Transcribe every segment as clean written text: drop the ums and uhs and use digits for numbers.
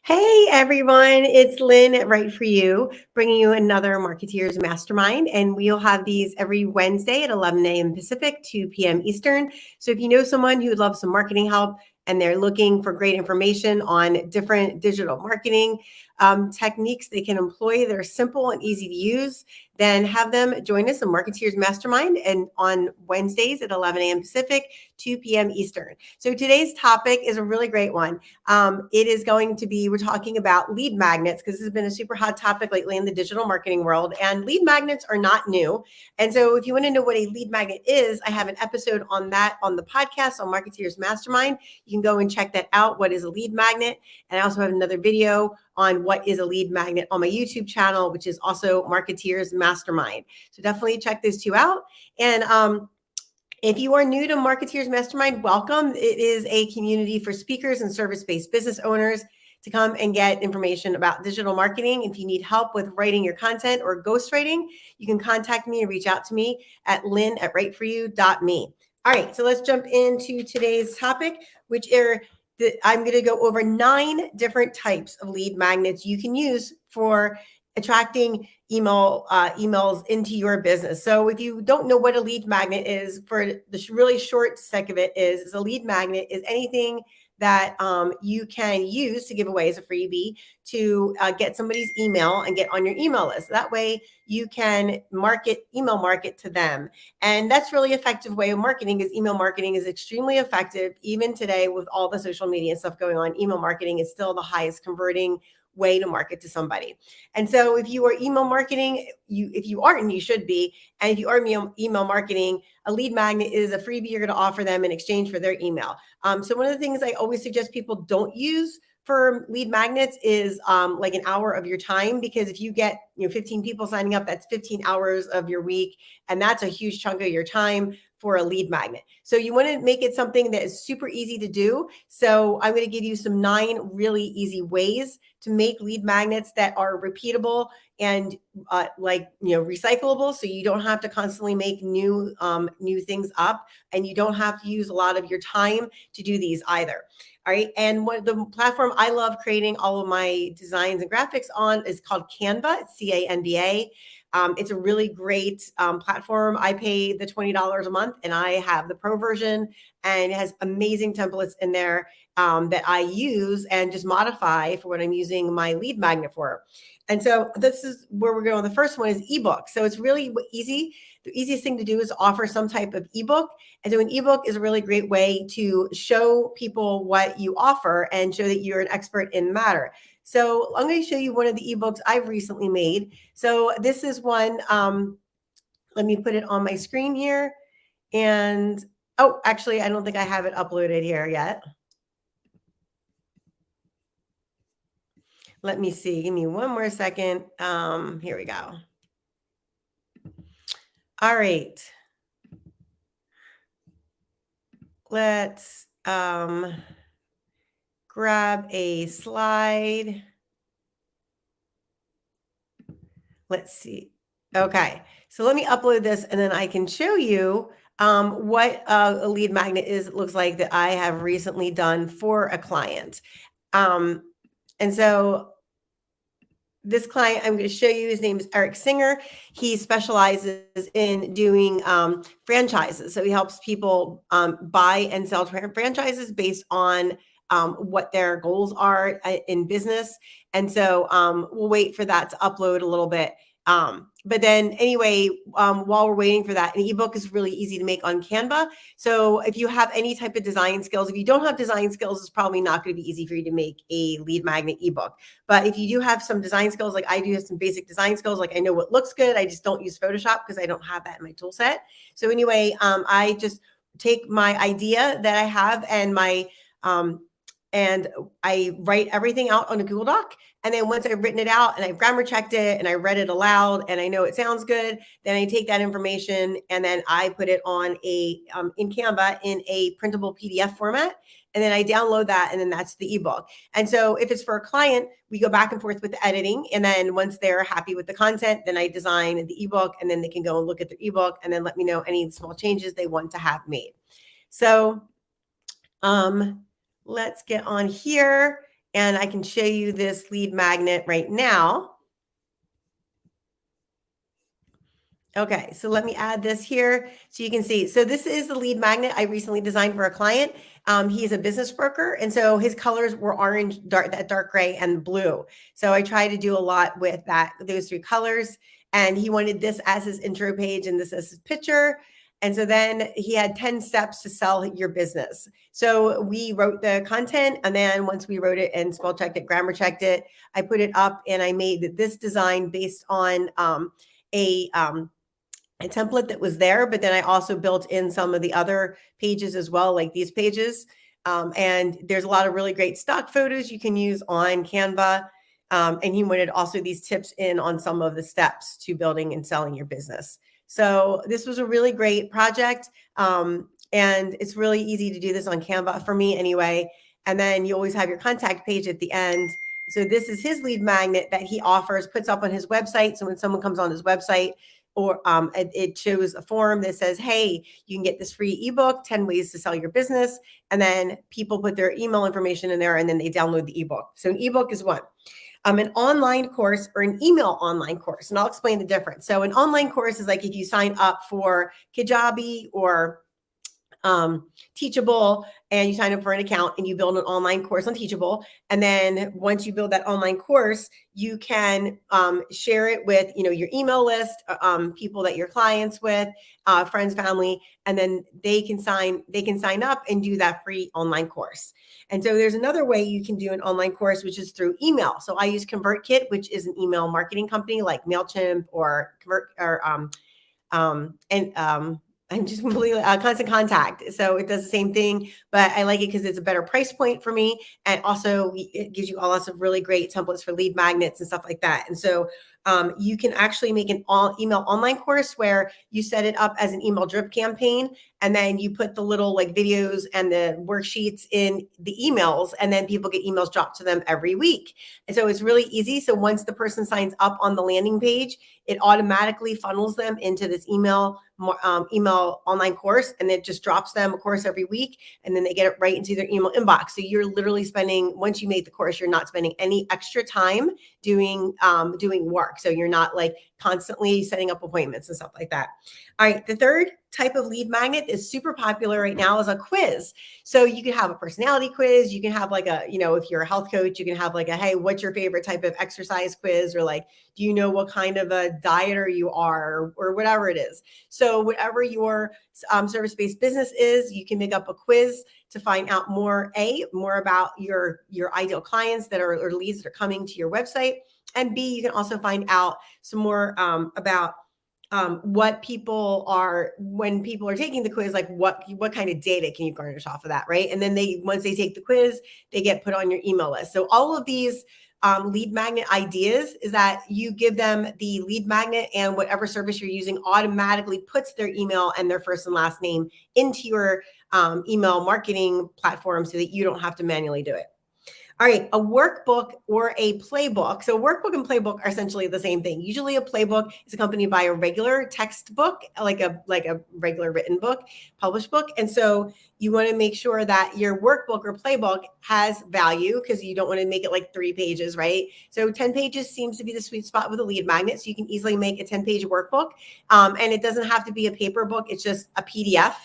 Hey everyone, it's Lynn at Right For You, bringing you another Marketeers Mastermind. And we'll have these every Wednesday at 11 a.m. Pacific, 2 p.m. Eastern. So if you know someone who would love some marketing help and they're looking for great information on different digital marketing techniques they can employ that are simple and easy to use, then have them join us in Marketeers Mastermind and on Wednesdays at 11 a.m. Pacific, 2 p.m. Eastern. So today's topic is a really great one. It is going to be, we're talking about lead magnets because this has been a super hot topic lately in the digital marketing world, and lead magnets are not new. And so if you want to know what a lead magnet is, I have an episode on that on the podcast on Marketeers Mastermind. You can go and check that out. What is a lead magnet? And I also have another video on what is a lead magnet on my YouTube channel, which is also Marketeers Mastermind. So definitely check those two out. And if you are new to Marketeers Mastermind, welcome. It is a community for speakers and service-based business owners to come and get information about digital marketing. If you need help with writing your content or ghostwriting, you can contact me and reach out to me at lynn@writeforyou.me. All right, so let's jump into today's topic, which are I'm going to go over 9 different types of lead magnets you can use for attracting emails into your business. So if you don't know what a lead magnet is, for the really short sec of it is a lead magnet is anything that you can use to give away as a freebie to get somebody's email and get on your email list. That way you can email market to them. And that's really effective way of marketing, because email marketing is extremely effective. Even today with all the social media and stuff going on, email marketing is still the highest converting way to market to somebody. And so if you are email marketing, if you aren't, and you should be, and if you are email marketing, a lead magnet is a freebie you're going to offer them in exchange for their email. So one of the things I always suggest people don't use for lead magnets is like an hour of your time, because if you get 15 people signing up, that's 15 hours of your week, and that's a huge chunk of your time for a lead magnet. So you want to make it something that is super easy to do. So I'm going to give you some 9 really easy ways to make lead magnets that are repeatable and recyclable. So you don't have to constantly make new things up, and you don't have to use a lot of your time to do these either. All right. And what the platform I love creating all of my designs and graphics on is called Canva. It's Canva. It's a really great platform. I pay the $20 a month, and I have the pro version, and it has amazing templates in there that I use and just modify for what I'm using my lead magnet for. And so this is where we're going. The first one is ebook. So it's really easy. The easiest thing to do is offer some type of ebook. And so an ebook is a really great way to show people what you offer and show that you're an expert in the matter. So I'm going to show you one of the ebooks I've recently made. So this is one, let me put it on my screen here. And, oh, actually, I don't think I have it uploaded here yet. Let me see. Give me one more second. Here we go. All right. Let's grab a slide. Let's see. Okay. So let me upload this, and then I can show you what a lead magnet is. It looks like that I have recently done for a client. And so this client I'm going to show you, his name is Eric Singer. He specializes in doing franchises. So he helps people buy and sell franchises based on what their goals are in business. And so we'll wait for that to upload a little bit. But then anyway, while we're waiting for that, an ebook is really easy to make on Canva. So if you have any type of design skills, if you don't have design skills, it's probably not going to be easy for you to make a lead magnet ebook. But if you do have some design skills, like I do have some basic design skills, like I know what looks good, I just don't use Photoshop because I don't have that in my tool set. So anyway, I just take my idea that I have and I write everything out on a Google Doc. And then once I've written it out and I've grammar checked it and I read it aloud and I know it sounds good, then I take that information and then I put it on in Canva in a printable PDF format. And then I download that, and then that's the ebook. And so if it's for a client, we go back and forth with the editing. And then once they're happy with the content, then I design the ebook, and then they can go and look at their ebook and then let me know any small changes they want to have made. So let's get on here. And I can show you this lead magnet right now. Okay, so let me add this here so you can see. So this is the lead magnet I recently designed for a client. He's a business broker, and so his colors were orange, that dark gray, and blue. So I try to do a lot with those three colors. And he wanted this as his intro page and this as his picture. And so then he had 10 steps to sell your business. So we wrote the content, and then once we wrote it and spell checked it, grammar checked it, I put it up, and I made this design based on a template that was there, but then I also built in some of the other pages as well, like these pages. And there's a lot of really great stock photos you can use on Canva. And he wanted also these tips in on some of the steps to building and selling your business. So this was a really great project. And it's really easy to do this on Canva for me anyway. And then you always have your contact page at the end. So this is his lead magnet that he offers, puts up on his website. So when someone comes on his website, or it shows a form that says, hey, you can get this free ebook, 10 ways to sell your business. And then people put their email information in there, and then they download the ebook. So an ebook is one. An online course or an email online course. And I'll explain the difference. So an online course is like if you sign up for Kajabi or Teachable, and you sign up for an account and you build an online course on Teachable. And then once you build that online course, you can share it with, your email list, people that you're clients with, friends, family, and then they can sign up and do that free online course. And so there's another way you can do an online course, which is through email. So I use ConvertKit, which is an email marketing company like MailChimp or I'm just completely Constant Contact. So it does the same thing, but I like it because it's a better price point for me. And also it gives you all lots of really great templates for lead magnets and stuff like that. And so you can actually make an email online course where you set it up as an email drip campaign. And then you put the little like videos and the worksheets in the emails, and then people get emails dropped to them every week. And so it's really easy. So once the person signs up on the landing page, it automatically funnels them into this email online course, and it just drops them a course every week, and then they get it right into their email inbox. So you're literally once you make the course, you're not spending any extra time doing work. So you're not like constantly setting up appointments and stuff like that. All right, the third type of lead magnet is super popular right now is a quiz. So you can have a personality quiz. You can have like if you're a health coach, you can have like hey, what's your favorite type of exercise quiz? Or like, do you know what kind of a dieter you are, or whatever it is. So whatever your service-based business is, you can make up a quiz to find out more about your ideal clients or leads that are coming to your website. And B, you can also find out some more about what when people are taking the quiz, like what kind of data can you garnish off of that, right? And then once they take the quiz, they get put on your email list. So all of these lead magnet ideas is that you give them the lead magnet, and whatever service you're using automatically puts their email and their first and last name into your email marketing platform so that you don't have to manually do it. All right, a workbook or a playbook. So workbook and playbook are essentially the same thing. Usually a playbook is accompanied by a regular textbook, like a regular written book, published book. And so you want to make sure that your workbook or playbook has value, because you don't want to make it like 3 pages, right? So 10 pages seems to be the sweet spot with a lead magnet. So you can easily make a 10-page workbook. And it doesn't have to be a paper book. It's just a PDF,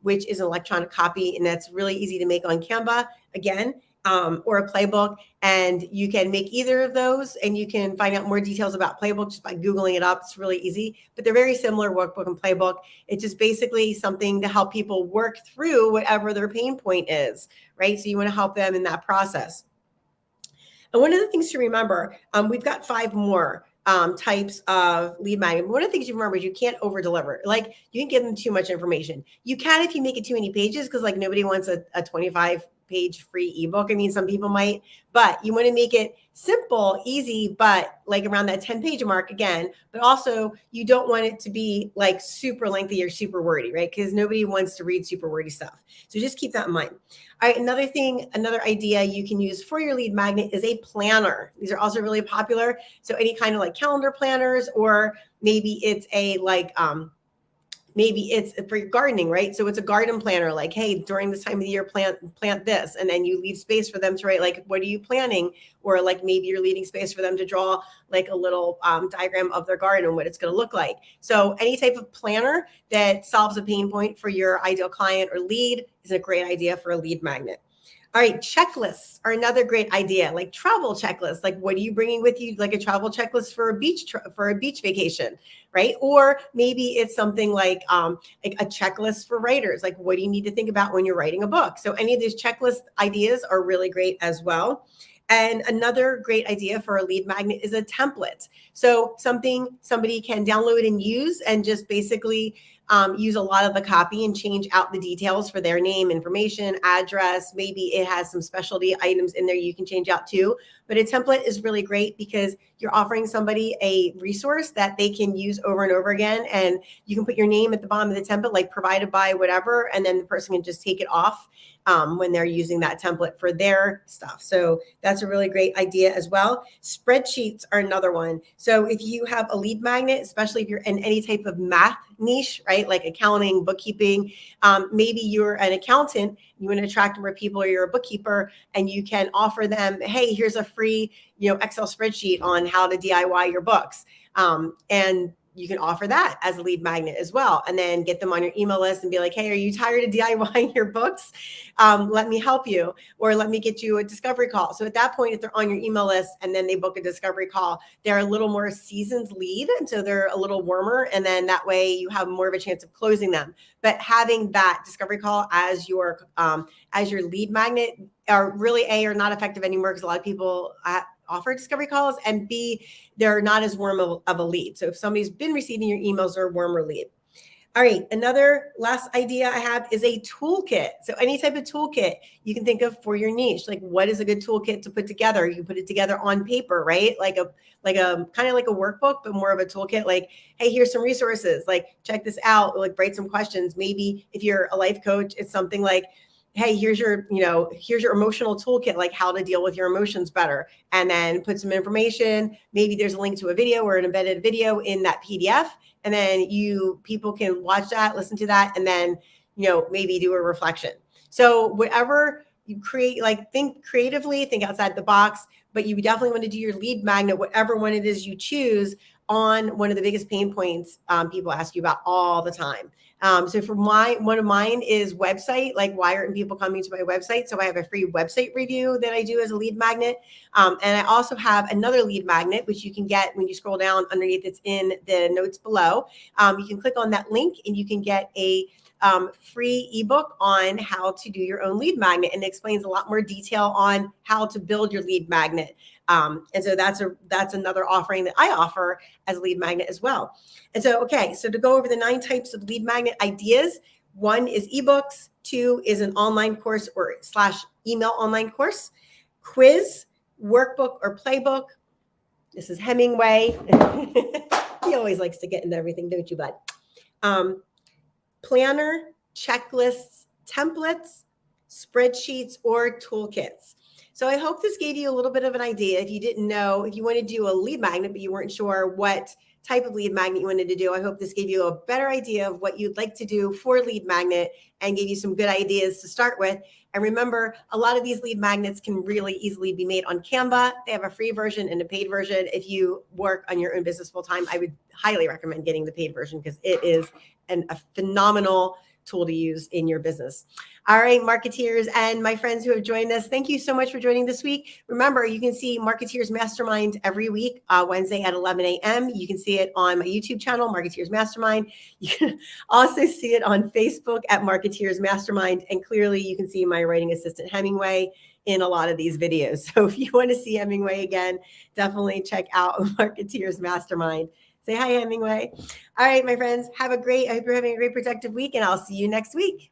which is an electronic copy. And that's really easy to make on Canva, again. Or a playbook, and you can make either of those, and you can find out more details about playbook just by Googling it up. It's really easy, but they're very similar, workbook and playbook. It's just basically something to help people work through whatever their pain point is, right? So you want to help them in that process. And one of the things to remember, we've got 5 more types of lead magnet. One of the things you remember is you can't over deliver. Like, you can give them too much information. You can if you make it too many pages, because like nobody wants a 25-page free ebook. I mean, some people might, but you want to make it simple, easy, but like around that 10-page mark again. But also you don't want it to be like super lengthy or super wordy, right? Because nobody wants to read super wordy stuff. So just keep that in mind. All right, another idea you can use for your lead magnet is a planner. These are also really popular. So any kind of like calendar planners, or maybe it's a maybe it's for gardening, right? So it's a garden planner, like, hey, during this time of the year, plant this, and then you leave space for them to write, like, what are you planting? Or like maybe you're leaving space for them to draw like a little diagram of their garden and what it's going to look like. So any type of planner that solves a pain point for your ideal client or lead is a great idea for a lead magnet. All right, checklists are another great idea, like travel checklists. Like, what are you bringing with you? Like a travel checklist for a beach vacation, right? Or maybe it's something like a checklist for writers. Like, what do you need to think about when you're writing a book? So any of these checklist ideas are really great as well. And another great idea for a lead magnet is a template. So something somebody can download and use, and just basically use a lot of the copy and change out the details for their name, information, address. Maybe it has some specialty items in there you can change out too. But a template is really great because you're offering somebody a resource that they can use over and over again. And you can put your name at the bottom of the template, like provided by whatever, and then the person can just take it off when they're using that template for their stuff. So that's a really great idea as well. Spreadsheets are another one. So if you have a lead magnet, especially if you're in any type of math niche, right? Like accounting, bookkeeping, maybe you're an accountant, you want to attract more people, or you're a bookkeeper, and you can offer them, hey, here's a free, Excel spreadsheet on how to DIY your books. And you can offer that as a lead magnet as well, and then get them on your email list and be like, hey, are you tired of DIYing your books? Let me help you, or let me get you a discovery call. So at that point, if they're on your email list and then they book a discovery call, they're a little more seasoned lead. And so they're a little warmer. And then that way you have more of a chance of closing them. But having that discovery call as your lead magnet are really are not effective anymore, because a lot of people offer discovery calls, and B, they're not as warm of a lead. So if somebody's been receiving your emails, they're a warmer lead. All right, another last idea I have is a toolkit. So any type of toolkit you can think of for your niche. Like, what is a good toolkit to put together? You can put it together on paper, right? Like a kind of like a workbook, but more of a toolkit. Like, hey, here's some resources. Like, check this out. Like, write some questions. Maybe if you're a life coach, it's something like, hey, here's your emotional toolkit, like how to deal with your emotions better. And then put some information. Maybe there's a link to a video or an embedded video in that PDF. And then people can watch that, listen to that, and then, maybe do a reflection. So whatever you create, like, think creatively, think outside the box, but you definitely want to do your lead magnet, whatever one it is you choose, on one of the biggest pain points people ask you about all the time. So for one of mine is website, like, why aren't people coming to my website? So I have a free website review that I do as a lead magnet. And I also have another lead magnet, which you can get when you scroll down underneath. It's in the notes below. You can click on that link and you can get a free ebook on how to do your own lead magnet, and it explains a lot more detail on how to build your lead magnet. And so that's another offering that I offer as a lead magnet as well. And so, okay, so to go over the 9 types of lead magnet ideas, 1 is ebooks, 2 is an online course or / email online course, quiz, workbook or playbook. This is Hemingway. He always likes to get into everything, don't you, bud? Planner, checklists, templates, spreadsheets, or toolkits. So I hope this gave you a little bit of an idea. If you didn't know, if you want to do a lead magnet, but you weren't sure what type of lead magnet you wanted to do, I hope this gave you a better idea of what you'd like to do for lead magnet and gave you some good ideas to start with. And remember, a lot of these lead magnets can really easily be made on Canva. They have a free version and a paid version. If you work on your own business full time, I would highly recommend getting the paid version, because it is a phenomenal tool to use in your business. All right, marketeers and my friends who have joined us, thank you so much for joining this week. Remember, you can see Marketeers Mastermind every week, Wednesday at 11 a.m. You can see it on my YouTube channel, Marketeers Mastermind. You can also see it on Facebook at Marketeers Mastermind. And clearly you can see my writing assistant Hemingway in a lot of these videos. So if you want to see Hemingway again, definitely check out Marketeers Mastermind. Say hi, Hemingway. All right, my friends, I hope you're having a great productive week, and I'll see you next week.